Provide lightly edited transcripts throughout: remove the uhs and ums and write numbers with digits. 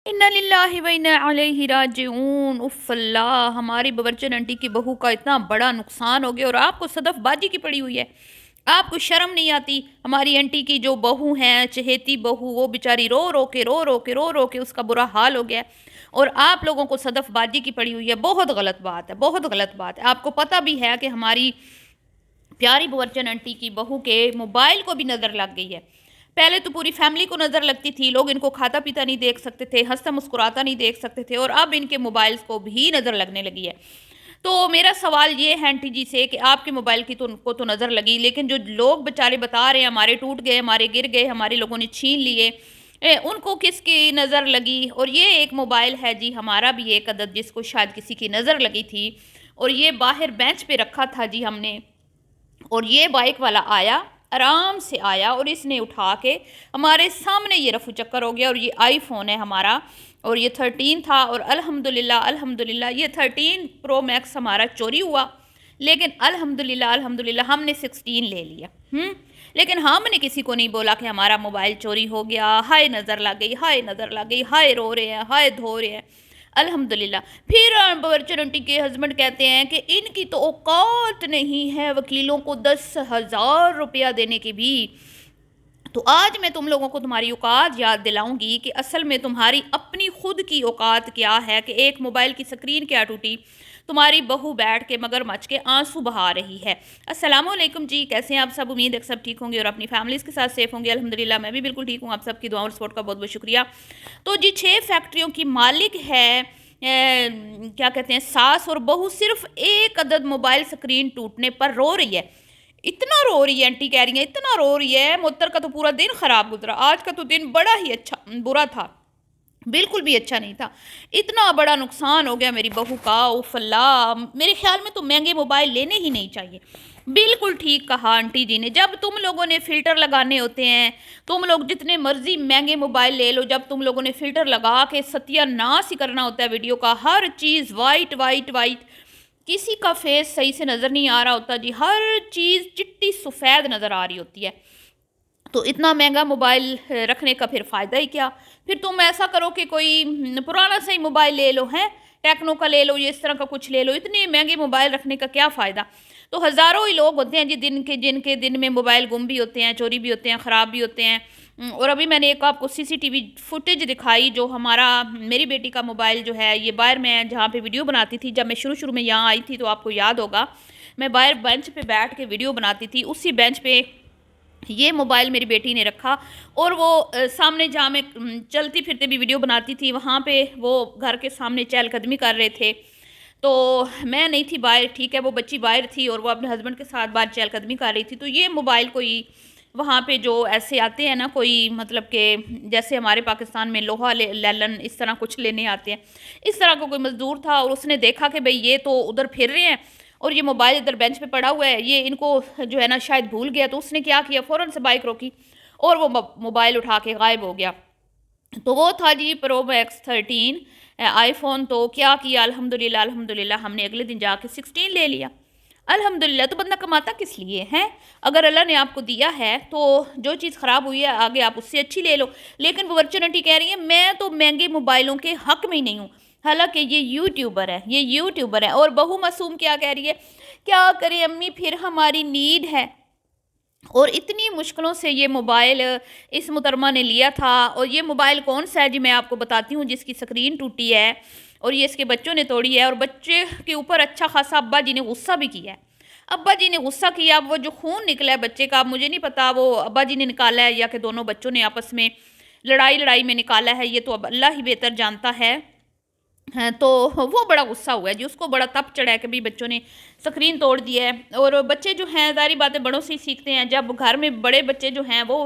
انا للہ و انا علیہ راجعون. اف اللہ، ہماری باورچن آنٹی کی بہو کا اتنا بڑا نقصان ہو گیا اور آپ کو صدف بازی کی پڑی ہوئی ہے. آپ کو شرم نہیں آتی؟ ہماری آنٹی کی جو بہو ہیں، چہیتی بہو، وہ بیچاری رو کے اس کا برا حال ہو گیا اور آپ لوگوں کو صدف بازی کی پڑی ہوئی ہے. بہت غلط بات ہے، بہت غلط بات ہے. آپ کو پتہ بھی ہے کہ ہماری پیاری باورچن آنٹی کی بہو کے موبائل کو بھی نظر لگ گئی ہے. پہلے تو پوری فیملی کو نظر لگتی تھی، لوگ ان کو کھاتا پیتا نہیں دیکھ سکتے تھے، ہنستا مسکراتا نہیں دیکھ سکتے تھے، اور اب ان کے موبائلز کو بھی نظر لگنے لگی ہے. تو میرا سوال یہ ہے آنٹی جی سے کہ آپ کے موبائل کی کو تو نظر لگی، لیکن جو لوگ بیچارے بتا رہے ہیں ہمارے ٹوٹ گئے، ہمارے گر گئے، ہمارے لوگوں نے چھین لیے، ان کو کس کی نظر لگی؟ اور یہ ایک موبائل ہے جی ہمارا بھی ایک عدد، جس کو شاید کسی کی نظر لگی تھی، اور یہ باہر بینچ پہ رکھا تھا جی ہم نے. اور یہ بائک والا آیا، آرام سے آیا، اور اس نے اٹھا کے ہمارے سامنے یہ رفو چکر ہو گیا. اور یہ آئی فون ہے ہمارا، اور یہ 13 تھا، اور الحمدللہ یہ 13 پرو میکس ہمارا چوری ہوا، لیکن الحمدللہ ہم نے 16 لے لیا. لیکن ہم نے کسی کو نہیں بولا کہ ہمارا موبائل چوری ہو گیا، ہائے نظر لگ گئی، ہائے نظر لگ گئی، ہائے رو رہے ہیں، ہائے دھو رہے ہیں. الحمدللہ. پھر باورچی آنٹی کے ہسبینڈ کہتے ہیں کہ ان کی تو اوقات نہیں ہے وکیلوں کو 10,000 روپیہ دینے کی بھی. تو آج میں تم لوگوں کو تمہاری اوقات یاد دلاؤں گی کہ اصل میں تمہاری اپنی خود کی اوقات کیا ہے. کہ ایک موبائل کی سکرین کیا ٹوٹی، تمہاری بہو بیٹھ کے مگر مچ کے آنسو بہا رہی ہے. السلام علیکم جی، کیسے ہیں آپ سب؟ امید ہے سب ٹھیک ہوں گے اور اپنی فیملیز کے ساتھ سیف ہوں گے. الحمدللہ میں بھی بالکل ٹھیک ہوں. آپ سب کی دعاؤں اور سپورٹ کا بہت بہت شکریہ. تو جی 6 فیکٹریوں کی مالک ہے کیا کہتے ہیں ساس اور بہو، صرف ایک عدد موبائل سکرین ٹوٹنے پر رو رہی ہے. اتنا رو رہی ہے، آنٹی کہہ رہی ہیں اتنا رو رہی ہے. معطر کا تو پورا دن خراب گزرا، آج کا تو دن بڑا ہی برا تھا، بالکل بھی اچھا نہیں تھا. اتنا بڑا نقصان ہو گیا میری بہو کا. اوف اللہ، میرے خیال میں تو مہنگے موبائل لینے ہی نہیں چاہیے. بالکل ٹھیک کہا آنٹی جی نے. جب تم لوگوں نے فلٹر لگانے ہوتے ہیں، تم لوگ جتنے مرضی مہنگے موبائل لے لو، جب تم لوگوں نے فلٹر لگا کے ستیہ ناس ہی کرنا ہوتا ہے ویڈیو کا، ہر چیز وائٹ وائٹ وائٹ، کسی کا فیس صحیح سے نظر نہیں آ رہا ہوتا جی، ہر چیز چٹی سفید نظر آ رہی ہوتی ہے. تو اتنا مہنگا موبائل رکھنے کا پھر فائدہ ہی کیا؟ پھر تم ایسا کرو کہ کوئی پرانا سا ہی موبائل لے لو، ہیں ٹیکنو کا لے لو، یہ اس طرح کا کچھ لے لو. اتنے مہنگے موبائل رکھنے کا کیا فائدہ؟ تو ہزاروں ہی لوگ ہوتے ہیں جی جن کے دن میں موبائل گم بھی ہوتے ہیں، چوری بھی ہوتے ہیں، خراب بھی ہوتے ہیں. اور ابھی میں نے ایک آپ کو CCTV فوٹیج دکھائی، جو میری بیٹی کا موبائل جو ہے، یہ باہر میں جہاں پہ ویڈیو بناتی تھی، جب میں شروع میں یہاں آئی تھی تو آپ کو یاد ہوگا میں باہر بینچ پہ بیٹھ کے ویڈیو بناتی تھی، اسی بینچ پہ یہ موبائل میری بیٹی نے رکھا. اور وہ سامنے جہاں میں چلتی پھرتے بھی ویڈیو بناتی تھی، وہاں پہ وہ گھر کے سامنے چہل قدمی کر رہے تھے. تو میں نہیں تھی باہر، ٹھیک ہے، وہ بچی باہر تھی اور وہ اپنے ہسبینڈ کے ساتھ باہر چہل قدمی کر رہی تھی. تو یہ موبائل کوئی وہاں پہ جو ایسے آتے ہیں نا، کوئی مطلب کہ جیسے ہمارے پاکستان میں لوہا لیلن اس طرح کچھ لینے آتے ہیں، اس طرح کا کوئی مزدور تھا. اور اس نے دیکھا کہ بھئی یہ تو ادھر پھر رہے ہیں اور یہ موبائل ادھر بینچ پہ پڑا ہوا ہے، یہ ان کو جو ہے نا شاید بھول گیا. تو اس نے کیا کیا، فوراً سے بائک روکی اور وہ موبائل اٹھا کے غائب ہو گیا. تو وہ تھا جی پرو میکس 13 آئی فون. تو کیا کیا، الحمدللہ ہم نے اگلے دن جا کے 16 لے لیا. الحمدللہ. تو بندہ کماتا کس لیے ہے؟ اگر اللہ نے آپ کو دیا ہے تو جو چیز خراب ہوئی ہے آگے آپ اس سے اچھی لے لو. لیکن باورچی آنٹی کہہ رہی ہیں میں تو مہنگے موبائلوں کے حق میں ہی نہیں ہوں، حالانکہ یہ یوٹیوبر ہے. اور بہو معصوم کیا کہہ رہی ہے، کیا کرے امی پھر ہماری نیڈ ہے. اور اتنی مشکلوں سے یہ موبائل اس محترمہ نے لیا تھا. اور یہ موبائل کون سا ہے جی، میں آپ کو بتاتی ہوں، جس کی سکرین ٹوٹی ہے اور یہ اس کے بچوں نے توڑی ہے. اور بچے کے اوپر اچھا خاصا ابا جی نے غصہ بھی کیا ہے. ابا جی نے غصہ کیا. اب وہ جو خون نکلا ہے بچے کا، مجھے نہیں پتا وہ ابا جی نے نکالا ہے یا کہ دونوں بچوں نے آپس میں لڑائی میں نکالا ہے، یہ تو اب اللہ ہی بہتر جانتا ہے. تو وہ بڑا غصہ ہوا ہے جی، اس کو بڑا تپ چڑھا ہے کہ بھی بچوں نے سکرین توڑ دی ہے. اور بچے جو ہیں ظاہری باتیں بڑوں سے ہی سیکھتے ہیں. جب گھر میں بڑے بچے جو ہیں وہ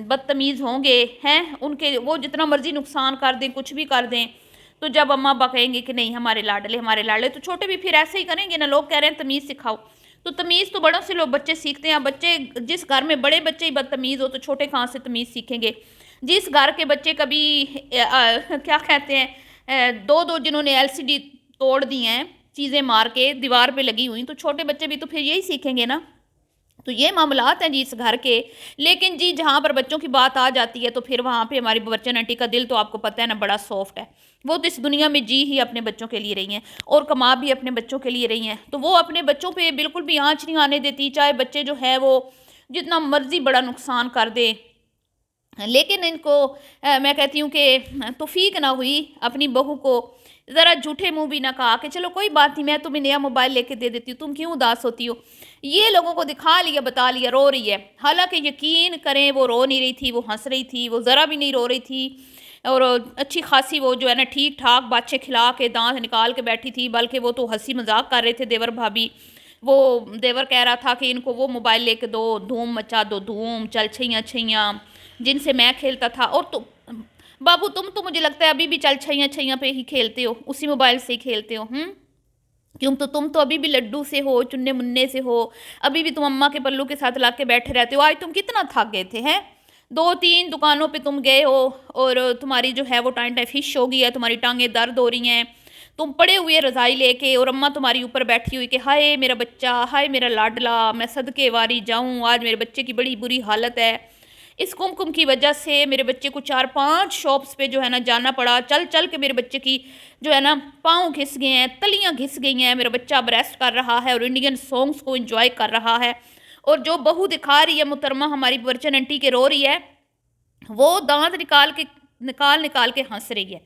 بدتمیز ہوں گے، ہیں ان کے وہ جتنا مرضی نقصان کر دیں، کچھ بھی کر دیں، تو جب اماں ابا کہیں گے کہ نہیں ہمارے لاڈلے، تو چھوٹے بھی پھر ایسے ہی کریں گے نا. لوگ کہہ رہے ہیں تمیز سکھاؤ، تو تمیز تو بڑوں سے لوگ بچے سیکھتے ہیں. بچے جس گھر میں بڑے بچے ہی بدتمیز ہو تو چھوٹے کہاں سے تمیز سیکھیں گے؟ جس گھر کے بچے کبھی کیا کہتے ہیں دو جنہوں نے LCD توڑ دی ہیں چیزیں مار کے دیوار پہ لگی ہوئی، تو چھوٹے بچے بھی تو پھر یہی سیکھیں گے نا. تو یہ معاملات ہیں جی اس گھر کے. لیکن جی جہاں پر بچوں کی بات آ جاتی ہے تو پھر وہاں پہ ہماری باورچن آنٹی کا دل تو آپ کو پتہ ہے نا بڑا سافٹ ہے. وہ تو اس دنیا میں جی ہی اپنے بچوں کے لیے رہی ہیں اور کما بھی اپنے بچوں کے لیے رہی ہیں. تو وہ اپنے بچوں پہ بالکل بھی آنچ نہیں آنے دیتی، چاہے بچے جو ہے وہ جتنا مرضی بڑا نقصان کر دے. لیکن ان کو میں کہتی ہوں کہ توفیق نہ ہوئی اپنی بہو کو ذرا جھوٹے منہ بھی نہ کہا کہ چلو کوئی بات نہیں، میں تمہیں نیا موبائل لے کے دے دیتی ہوں، تم کیوں اداس ہوتی ہو. یہ لوگوں کو دکھا لیا، بتا لیا، رو رہی ہے. حالانکہ یقین کریں وہ رو نہیں رہی تھی، وہ ہنس رہی تھی، وہ ذرا بھی نہیں رو رہی تھی. اور اچھی خاصی وہ جو ہے نا ٹھیک ٹھاک بادشے کھلا کے دانت نکال کے بیٹھی تھی. بلکہ وہ تو ہنسی مذاق کر رہے تھے دیور بھابھی. وہ دیور کہہ رہا تھا کہ ان کو وہ موبائل لے کے دو، دھوم مچا دو، دھوم چل چھیاں چھیاں جن سے میں کھیلتا تھا. اور تو بابو تم تو مجھے لگتا ہے ابھی بھی چل چھیاں چھیاں پہ ہی کھیلتے ہو، اسی موبائل سے ہی کھیلتے ہو. کیوں تو تم تو ابھی بھی لڈو سے ہو، چنے منے سے ہو، ابھی بھی تم اماں کے پلو کے ساتھ لا کے بیٹھے رہتے ہو. آج تم کتنا تھک گئے تھے ہیں، 2-3 دکانوں پہ تم گئے ہو اور تمہاری جو ہے وہ ٹائم فش ہو گئی ہے، تمہاری ٹانگیں درد ہو رہی ہیں. تم پڑے ہوئے رضائی لے کے اور اماں تمہاری اوپر بیٹھی ہوئی کہ ہائے میرا بچہ، ہائے میرا لاڈلا، میں صدقے واری جاؤں، آج میرے بچے کی بڑی بری حالت ہے. اس کم کی وجہ سے میرے بچے کو 4-5 شاپس پہ جو ہے نا جانا پڑا. چل چل کے میرے بچے کی جو ہے نا پاؤں گھس گئے ہیں، تلیاں گھس گئی ہیں. میرا بچہ بریسٹ کر رہا ہے اور انڈین سانگز کو انجوائے کر رہا ہے. اور جو بہو دکھا رہی ہے محترمہ ہماری باورچن آنٹی کے رو رہی ہے، وہ دانت نکال کے ہنس رہی ہے.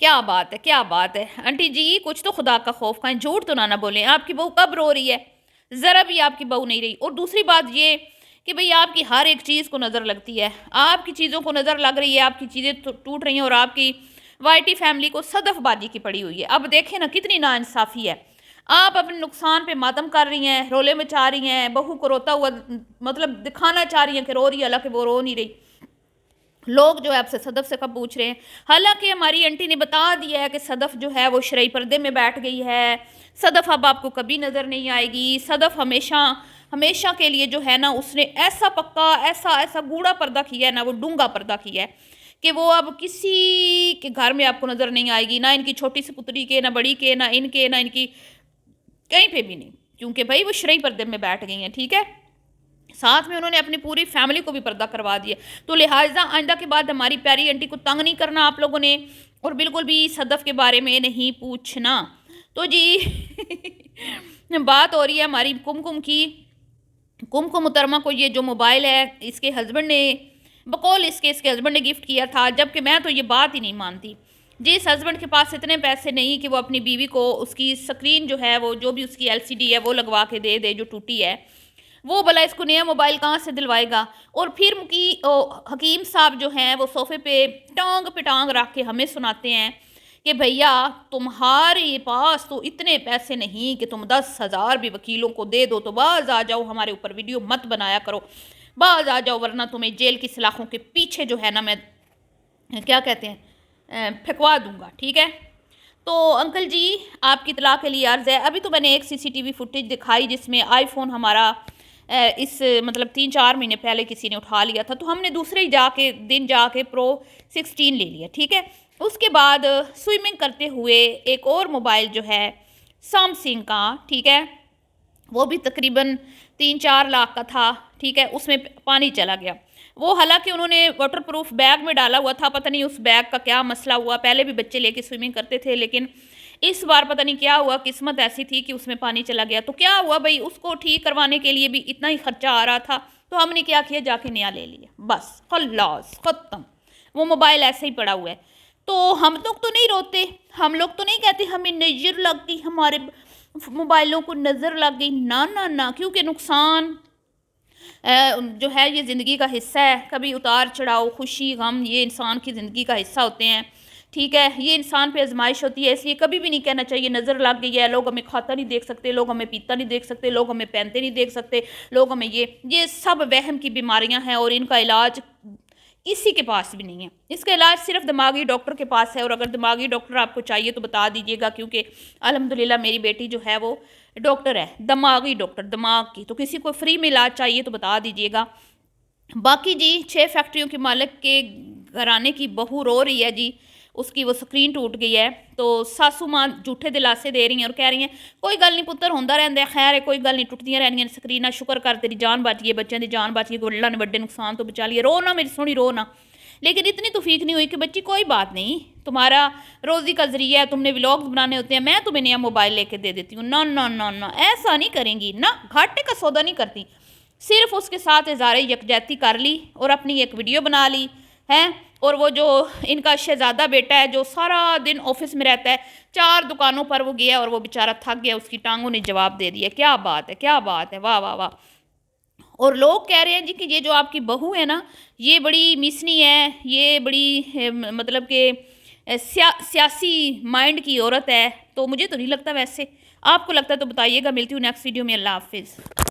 کیا بات ہے، کیا بات ہے آنٹی جی، کچھ تو خدا کا خوف کھائیں، جھوٹ تو نہ بولیں. آپ کی بہو کب رو رہی ہے؟ ذرا بھی آپ کی بہو نہیں رہی. اور دوسری بات یہ کہ بھئی آپ کی ہر ایک چیز کو نظر لگتی ہے، آپ کی چیزوں کو نظر لگ رہی ہے، آپ کی چیزیں ٹوٹ رہی ہیں اور آپ کی وائی ٹی فیملی کو صدف بازی کی پڑی ہوئی ہے. اب دیکھیں نا کتنی ناانصافی ہے. آپ اپنے نقصان پہ ماتم کر رہی ہیں، رولے مچا رہی ہیں، بہو کو روتا ہوا مطلب دکھانا چاہ رہی ہیں کہ رو رہی ہے، حالانکہ وہ رو نہیں رہی. لوگ جو ہے آپ سے صدف سے کب پوچھ رہے ہیں. حالانکہ ہماری انٹی نے بتا دیا ہے کہ صدف جو ہے وہ شرعی پردے میں بیٹھ گئی ہے. صدف اب آپ کو کبھی نظر نہیں آئے گی. صدف ہمیشہ کے لیے جو ہے نا اس نے ایسا پکا ایسا گوڑا پردہ کیا ہے نا، وہ ڈونگا پردہ کیا ہے کہ وہ اب کسی کے گھر میں آپ کو نظر نہیں آئے گی. نہ ان کی چھوٹی سی پتری کے، نہ بڑی کے، نہ ان کی کہیں پہ بھی نہیں. کیونکہ بھائی وہ شرعی پردے میں بیٹھ گئی ہیں. ٹھیک ہے، ساتھ میں انہوں نے اپنی پوری فیملی کو بھی پردہ کروا دیا. تو لہٰذا آئندہ کے بعد ہماری پیاری انٹی کو تنگ نہیں کرنا آپ لوگوں نے، اور بالکل بھی صدف کے بارے میں نہیں پوچھنا. تو جی بات ہو رہی ہے ہماری کم کی. محترمہ کو یہ جو موبائل ہے اس کے ہسبینڈ نے بقول اس کے ہسبینڈ نے گفٹ کیا تھا، جبکہ میں تو یہ بات ہی نہیں مانتی. جس ہسبینڈ کے پاس اتنے پیسے نہیں کہ وہ اپنی بیوی کو اس کی سکرین جو ہے وہ جو بھی اس کی LCD ہے وہ لگوا کے دے جو ٹوٹی ہے، وہ بھلا اس کو نیا موبائل کہاں سے دلوائے گا. اور پھر حکیم صاحب جو ہیں وہ صوفے پہ ٹانگ رکھ کے ہمیں سناتے ہیں کہ بھیا تمہارے پاس تو اتنے پیسے نہیں کہ تم 10,000 بھی وکیلوں کو دے دو، تو باز آ جاؤ، ہمارے اوپر ویڈیو مت بنایا کرو، باز آ جاؤ، ورنہ تمہیں جیل کی سلاخوں کے پیچھے جو ہے نا میں کیا کہتے ہیں پھینکوا دوں گا. ٹھیک ہے. تو انکل جی آپ کی اطلاع کے لیے عرض ہے، ابھی تو میں نے ایک CCTV فوٹیج دکھائی جس میں آئی فون ہمارا اس مطلب 3-4 مہینے پہلے کسی نے اٹھا لیا تھا، تو ہم نے دوسرے دن جا کے Pro 16 لے لیا. ٹھیک ہے. اس کے بعد سوئمنگ کرتے ہوئے ایک اور موبائل جو ہے سیمسنگ کا، ٹھیک ہے، وہ بھی تقریباً 3-4 لاکھ کا تھا. ٹھیک ہے. اس میں پانی چلا گیا. وہ حالانکہ انہوں نے واٹر پروف بیگ میں ڈالا ہوا تھا، پتہ نہیں اس بیگ کا کیا مسئلہ ہوا. پہلے بھی بچے لے کے سوئمنگ کرتے تھے، لیکن اس بار پتہ نہیں کیا ہوا، قسمت ایسی تھی کہ اس میں پانی چلا گیا. تو کیا ہوا بھائی، اس کو ٹھیک کروانے کے لیے بھی اتنا ہی خرچہ آ رہا تھا، تو ہم نے کیا کیا، جا کے نیا لے لیا. بس خلاص ختم. وہ موبائل ایسے ہی پڑا ہوا ہے. تو ہم لوگ تو نہیں روتے، ہم لوگ تو نہیں کہتے ہمیں نظر لگ گئی، ہمارے موبائلوں کو نظر لگ گئی. نہ کیونکہ نقصان جو ہے یہ زندگی کا حصہ ہے. کبھی اتار چڑھاؤ، خوشی غم، یہ انسان کی زندگی کا حصہ ہوتے ہیں. ٹھیک ہے. یہ انسان پہ آزمائش ہوتی ہے، اس لیے کبھی بھی نہیں کہنا چاہیے نظر لگ گئی ہے. لوگ ہمیں کھاتا نہیں دیکھ سکتے، لوگ ہمیں پیتا نہیں دیکھ سکتے، لوگ ہمیں پہنتے نہیں دیکھ سکتے، لوگ ہمیں یہ سب وہم کی بیماریاں ہیں، اور ان کا علاج کسی کے پاس بھی نہیں ہے. اس کا علاج صرف دماغی ڈاکٹر کے پاس ہے. اور اگر دماغی ڈاکٹر آپ کو چاہیے تو بتا دیجیے گا، کیونکہ الحمدللہ میری بیٹی جو ہے وہ ڈاکٹر ہے، دماغی ڈاکٹر، دماغ کی. تو کسی کو فری میں علاج چاہیے تو بتا دیجیے گا. باقی جی 6 فیکٹریوں کے مالک کے گھرانے کی بہو رو رہی ہے جی، اس کی وہ سکرین ٹوٹ گئی ہے تو ساسو ماں جھوٹے دلاسے دے رہی ہیں اور کہہ رہی ہیں کوئی گل نہیں پتر ہوندا رہندا ہے، خیر ہے کوئی گل نہیں، ٹوٹدیاں رہنیاں سکریناں، شکر کر تیری جان بچ گئی، بچوں دی جان بچ گئی، کوئی اللہ نے بڑے نقصان تو بچا لیے، رو نہ میری سونی رو نہ۔ لیکن اتنی توفیق نہیں ہوئی کہ بچی کوئی بات نہیں، تمہارا روزی کا ذریعہ ہے، تم نے ولاگز بنانے ہوتے ہیں، میں تمہیں نیا موبائل لے کے دے دیتی ہوں۔ نہ نہ نہ نہ، ایسا نہیں کریں گی، نہ گھاٹے کا سودا نہیں کرتی۔ صرف اس کے ساتھ اظہار یکجہتی کر لی اور اپنی ایک ویڈیو بنا لی ہے، اور وہ جو ان کا شہزادہ بیٹا ہے جو سارا دن آفس میں رہتا ہے، 4 دکانوں پر وہ گیا اور وہ بیچارہ تھک گیا، اس کی ٹانگوں نے جواب دے دیا۔ کیا بات ہے، کیا بات ہے، واہ واہ واہ۔ اور لوگ کہہ رہے ہیں جی کہ یہ جو آپ کی بہو ہے نا، یہ بڑی میسنی ہے، یہ بڑی مطلب کہ سیاسی مائنڈ کی عورت ہے، تو مجھے تو نہیں لگتا، ویسے آپ کو لگتا ہے تو بتائیے گا۔ ملتی ہوں نیکسٹ ویڈیو میں، اللہ حافظ۔